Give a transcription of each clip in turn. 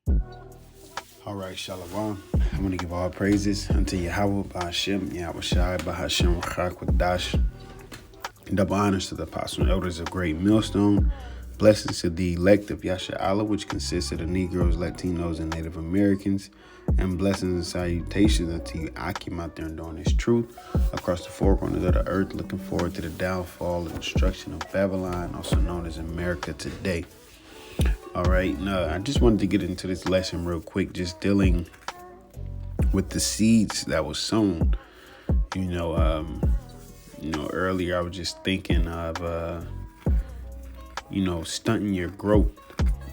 All right, Shalom. I'm going to give all praises unto YAHAWAH, BAHASHAM, YAHAWASHI, BAHASHAM, QADASH. Double honors to the apostles and elders of Great Millstone. Blessings to the elect of YAHAWAH, which consists of the Negroes, Latinos, and Native Americans. And blessings and salutations unto you, Akim, out there doing this truth across the four corners of the earth, looking forward to the downfall and destruction of Babylon, also known as America today. All right, now I just wanted to get into this lesson real quick, just dealing with the seeds that was sown. Earlier I was just thinking of, stunting your growth.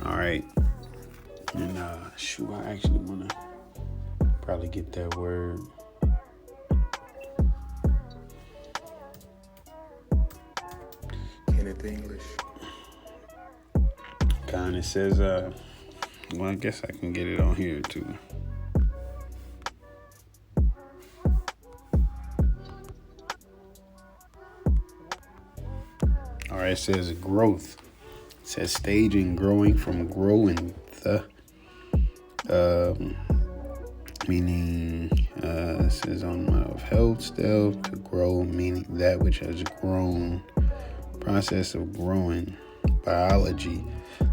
All right, and I actually want to probably get that word. Kenneth English. Kind of says, well, I guess I can get it on here too. All right, it says growth. It says stage and growing from growing the, meaning, it says on of health still to grow, meaning that which has grown, process of growing, biology,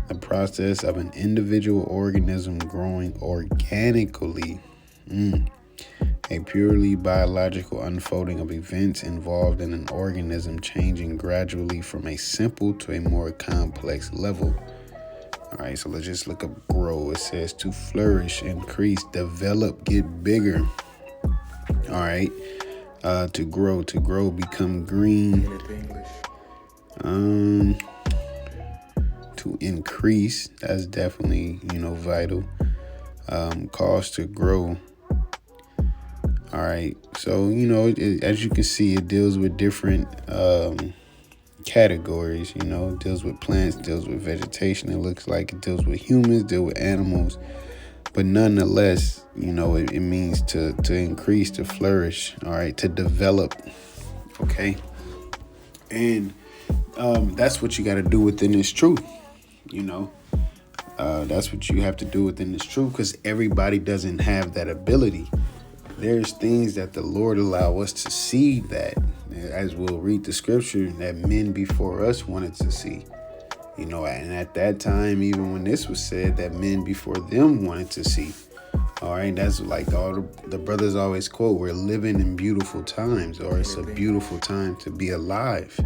the process of an individual organism growing organically, a purely biological unfolding of events involved in an organism changing gradually from a simple to a more complex level. All right, so let's just look up grow. It says to flourish, increase, develop, get bigger. All right, to grow, become green. To increase, that's definitely, vital. Cause to grow. All right, so, as you can see, it deals with different categories, it deals with plants, deals with vegetation. It looks like it deals with humans, deal with animals, but nonetheless, it means to increase, to flourish, all right, to develop, okay? And that's what you got to do within this truth, that's what you have to do within this truth, because everybody doesn't have that ability. There's things that the Lord allow us to see that, as we'll read the scripture, that men before us wanted to see. And at that time, even when this was said, that men before them wanted to see. All right, that's like all the brothers always quote, we're living in beautiful times, or it's a beautiful time to be alive.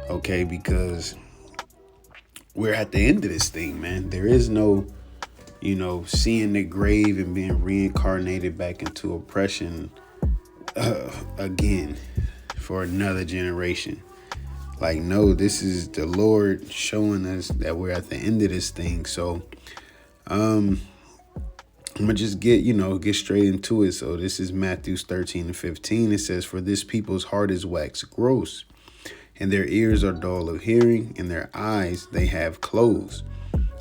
Okay, because we're at the end of this thing, man. There is no, seeing the grave and being reincarnated back into oppression again for another generation. Like, no, this is the Lord showing us that we're at the end of this thing. So I'm gonna just get straight into it. So this is Matthew 13:15. It says, for this people's heart is waxed gross, and their ears are dull of hearing, and their eyes they have closed,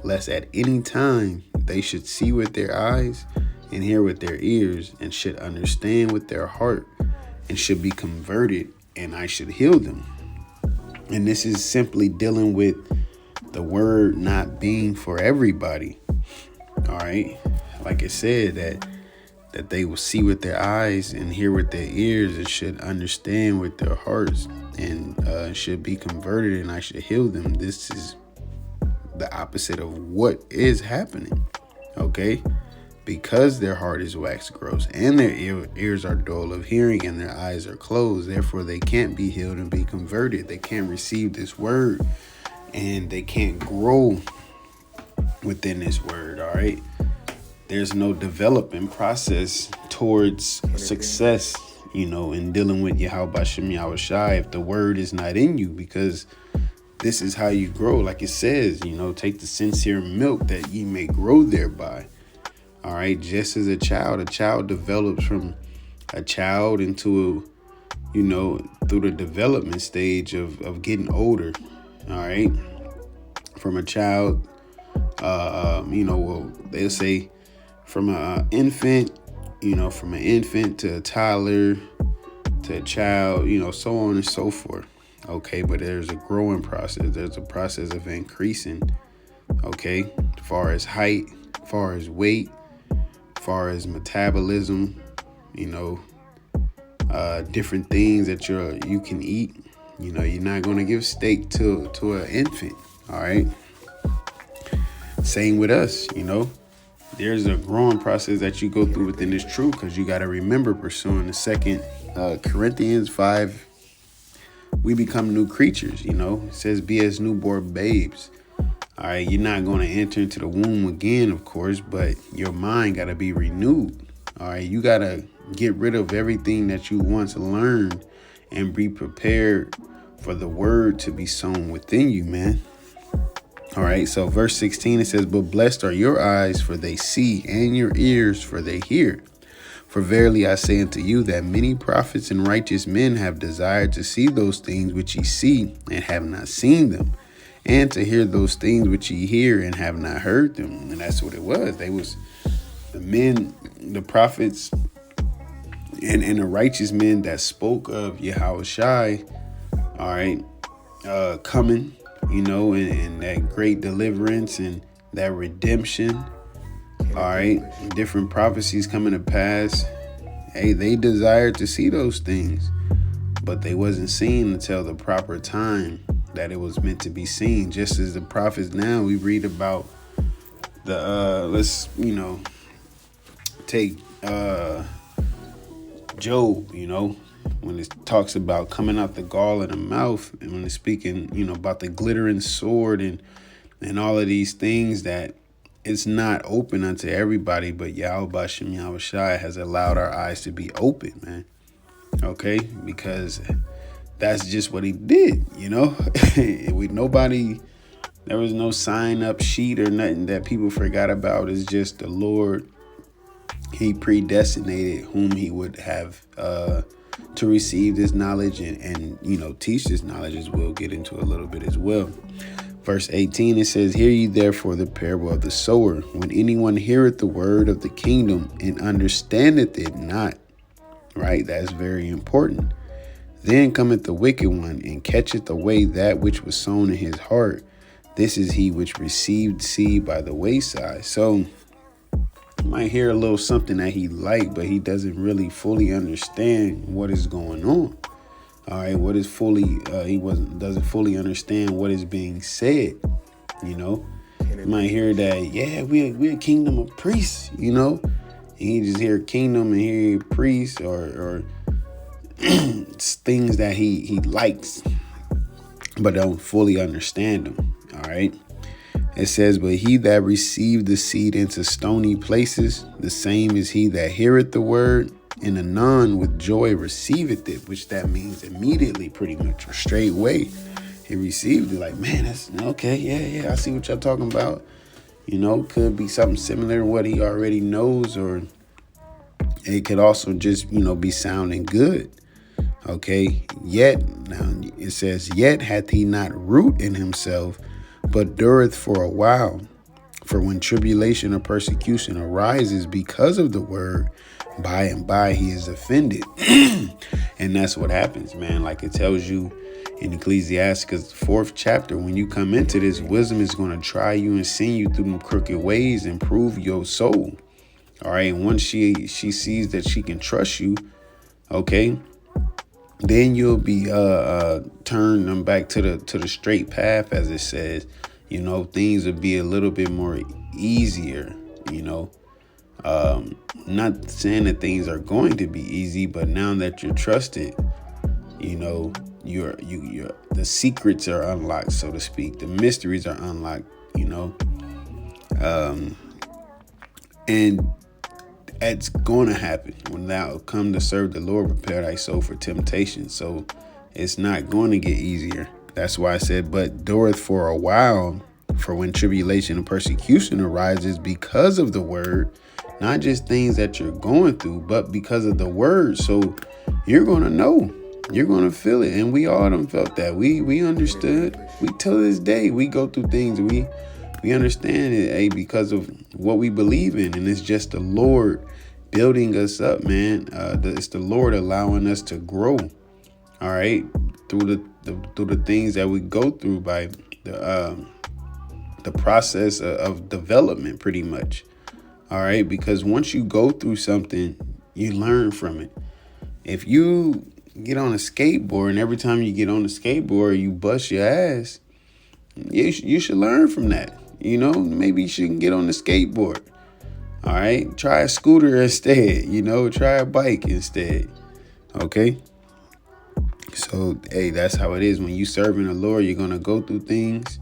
lest at any time they should see with their eyes and hear with their ears, and should understand with their heart, and should be converted, and I should heal them. And this is simply dealing with the word not being for everybody. All right, like it said, that they will see with their eyes and hear with their ears, and should understand with their hearts, and should be converted, and I should heal them. This is the opposite of what is happening, okay? Because their heart is waxed gross, and their ears are dull of hearing, and their eyes are closed. Therefore, they can't be healed and be converted. They can't receive this word, and they can't grow within this word, all right? There's no development process towards success, in dealing with YAHAWASHI, if the word is not in you, because this is how you grow. Like it says, take the sincere milk that ye may grow thereby. All right. Just as a child develops from a child into, through the development stage of getting older. All right. From a child, they'll say from an infant, from an infant to a toddler to a child, so on and so forth. Okay, but there's a growing process. There's a process of increasing. Okay, as far as height, far as weight, far as metabolism, you know, different things that you can eat. You know, you're not going to give steak to an infant. All right. Same with us, you know. There's a growing process that you go through within this truth, because you got to remember, pursuing the 2 Corinthians 5, we become new creatures, you know. It says, be as newborn babes. All right, you're not going to enter into the womb again, of course, but your mind got to be renewed. All right, you got to get rid of everything that you once learned and be prepared for the word to be sown within you, man. All right, so verse 16, it says, but blessed are your eyes, for they see, and your ears, for they hear. For verily I say unto you that many prophets and righteous men have desired to see those things which ye see, and have not seen them, and to hear those things which ye hear, and have not heard them. And that's what it was. They was the men, the prophets, and the righteous men that spoke of YAHAWASHI, all right, coming, you know, and that great deliverance and that redemption. All right. Different prophecies coming to pass. Hey, they desired to see those things, but they wasn't seen until the proper time that it was meant to be seen. Just as the prophets now, we read about the, let's, you know, take Job, you know, when it talks about coming out the gall in the mouth, and when it's speaking, you know, about the glittering sword and all of these things, that it's not open unto everybody, but YAHAWASHI has allowed our eyes to be open, man. Okay, because that's just what he did, you know. There was no sign up sheet or nothing that people forgot about. It's just the Lord, he predestinated whom he would have to receive this knowledge and you know, teach this knowledge, as we'll get into a little bit as well. Verse 18, it says, hear ye therefore the parable of the sower. When anyone heareth the word of the kingdom and understandeth it not, right? That's very important. Then cometh the wicked one and catcheth away that which was sown in his heart. This is he which received seed by the wayside. So you might hear a little something that he liked, but he doesn't really fully understand what is going on. All right, what is fully, doesn't fully understand what is being said, you know. You might hear that, yeah, we're a kingdom of priests, you know. And he just hear kingdom and hear priests or things that he likes, but don't fully understand them. All right. It says, but he that received the seed into stony places, the same is he that heareth the word, and anon with joy receiveth it, which that means immediately, pretty much, or straightway. He received it like, man, that's okay. Yeah, I see what y'all talking about. You know, could be something similar to what he already knows, or it could also just, you know, be sounding good. Okay, yet, now it says, yet hath he not root in himself, but dureth for a while. For when tribulation or persecution arises because of the word, by and by he is offended. And that's what happens, man. Like it tells you in Ecclesiastes 4th chapter, when you come into this, wisdom is going to try you and send you through them crooked ways and prove your soul. All right. And once she sees that she can trust you, okay, then you'll be turn them back to the straight path, as it says. You know, things will be a little bit more easier, you know. Not saying that things are going to be easy, but now that you're trusted, you know, you're the secrets are unlocked, so to speak. The mysteries are unlocked, you know. And it's going to happen when thou come to serve the Lord. Prepare thy soul for temptation. So it's not going to get easier. That's why I said, but dureth for a while. For when tribulation and persecution arises because of the word, not just things that you're going through, but because of the word. So you're going to know, you're going to feel it. And we all done felt that. We understood. We till this day, we go through things. We understand it, because of what we believe in. And it's just the Lord building us up, man. It's the Lord allowing us to grow. All right. Through the things that we go through by the process of development, pretty much. All right. Because once you go through something, you learn from it. If you get on a skateboard and every time you get on the skateboard, you bust your ass, you should learn from that. You know, maybe you shouldn't get on the skateboard. All right. Try a scooter instead. You know, try a bike instead. Okay. So, hey, that's how it is. When you serving the Lord, you're going to go through things.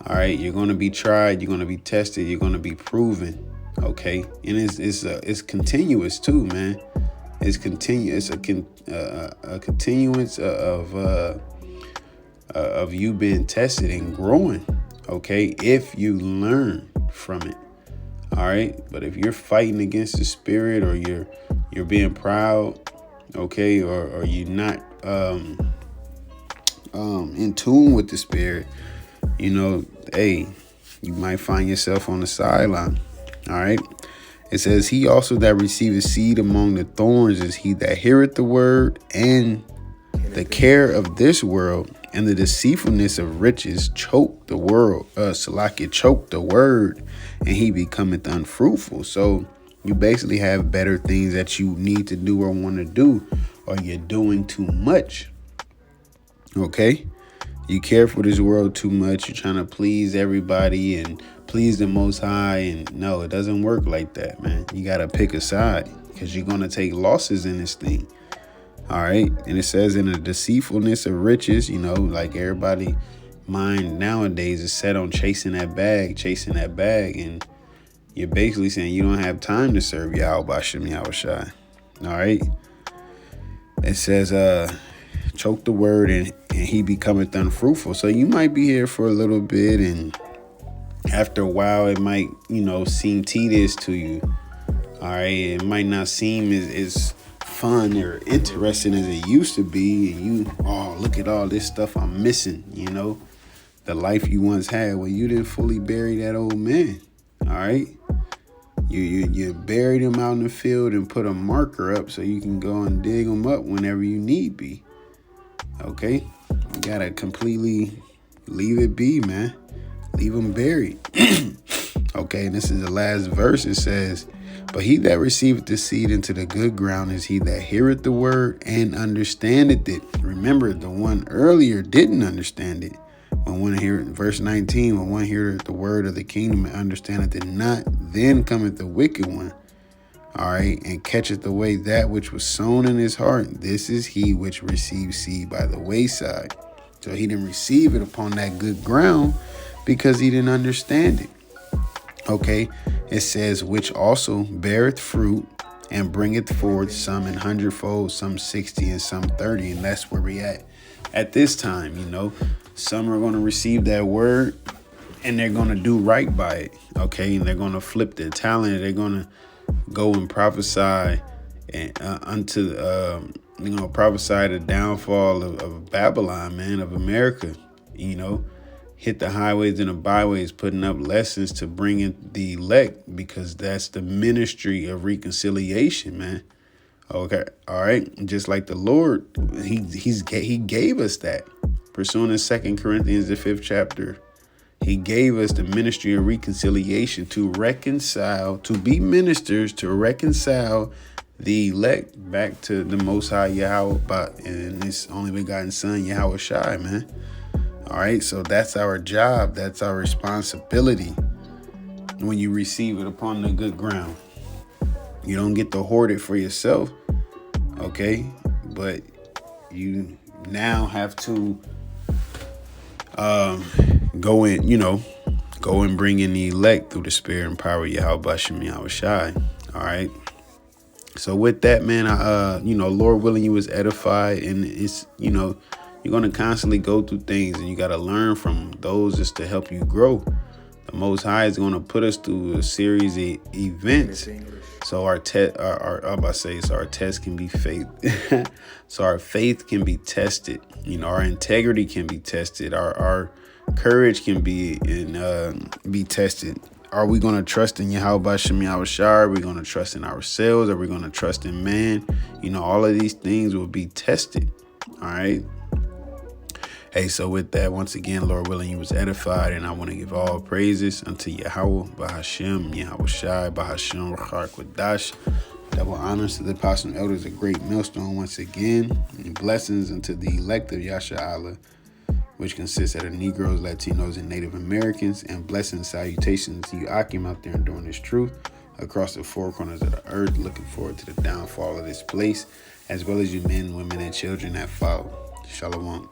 All right. You're going to be tried. You're going to be tested. You're going to be proven. Okay. And it's continuous too, man. It's continuous. It's a continuance of you being tested and growing. Okay. If you learn from it. All right. But if you're fighting against the spirit, or you're being proud, okay, or you're not in tune with the spirit, you know, hey, you might find yourself on the sideline. All right. It says, he also that receiveth seed among the thorns is he that heareth the word, and the care of this world and the deceitfulness of riches choke the world. Choke the word, and he becometh unfruitful. So you basically have better things that you need to do or want to do, or you're doing too much. Okay. You care for this world too much. You're trying to please everybody and please the Most High. And no, it doesn't work like that, man. You got to pick a side, because you're going to take losses in this thing. All right. And it says, in the deceitfulness of riches, you know, like everybody mind nowadays is set on chasing that bag. And you're basically saying you don't have time to serve YAHAWASHI. All right. It says, choke the word, and he becometh unfruitful. So you might be here for a little bit, and after a while it might, you know, seem tedious to you. All right. It might not seem as fun or interesting as it used to be. And you, oh, look at all this stuff I'm missing, you know, the life you once had. Well, you didn't fully bury that old man. All right. You buried him out in the field and put a marker up so you can go and dig him up whenever you need be. Okay. You gotta completely leave it be, man. Leave him buried. Okay. And this is the last verse. It says, but he that receiveth the seed into the good ground is he that heareth the word and understandeth it. Remember, the one earlier didn't understand it. When one heareth, verse 19, when one heareth the word of the kingdom and understandeth it not, then cometh the wicked one. All right. And catcheth away that which was sown in his heart. This is he which received seed by the wayside. So he didn't receive it upon that good ground because he didn't understand it. Okay. It says, which also beareth fruit and bringeth forth some in 100-fold, some 60, and some 30. And that's where we at this time. You know, some are going to receive that word and they're going to do right by it. Okay. And they're going to flip their talent. They're going to go and prophesy and prophesy the downfall of Babylon, man, of America. You know, hit the highways and the byways, putting up lessons to bring in the elect, because that's the ministry of reconciliation, man. Okay. All right. Just like the Lord, he gave us that. Pursuing in 2 Corinthians, the 5th chapter, he gave us the ministry of reconciliation to reconcile, to be ministers, to reconcile the elect back to the Most High Yahweh and his only begotten Son, YAHAWASHI, man. All right. So that's our job. That's our responsibility when you receive it upon the good ground. You don't get to hoard it for yourself. Okay. But you now have to go and bring in the elect through the spirit and power of YAHAWASHI. All right. So with that, man, Lord willing, you was edified, and it's, you're going to constantly go through things, and you got to learn from those just to help you grow. The Most High is going to put us through a series of events. So our test can be faith. So our faith can be tested. Our integrity can be tested. Our courage can be tested. Are we going to trust in YAHAWASHI? Are we going to trust in ourselves? Are we going to trust in man? All of these things will be tested. All right. Hey, so with that, once again, Lord willing, you was edified, and I want to give all praises unto Yahawah, BAHASHAM, YAHAWASHI, BAHASHAM, QADASH. Double honors to the apostle and elders, a great millstone once again, and blessings unto the elect of Yahshua, which consists of the Negroes, Latinos, and Native Americans, and blessings, salutations to you, Akim, out there enduring this truth across the four corners of the earth. Looking forward to the downfall of this place, as well as you men, women, and children that follow. Shalom.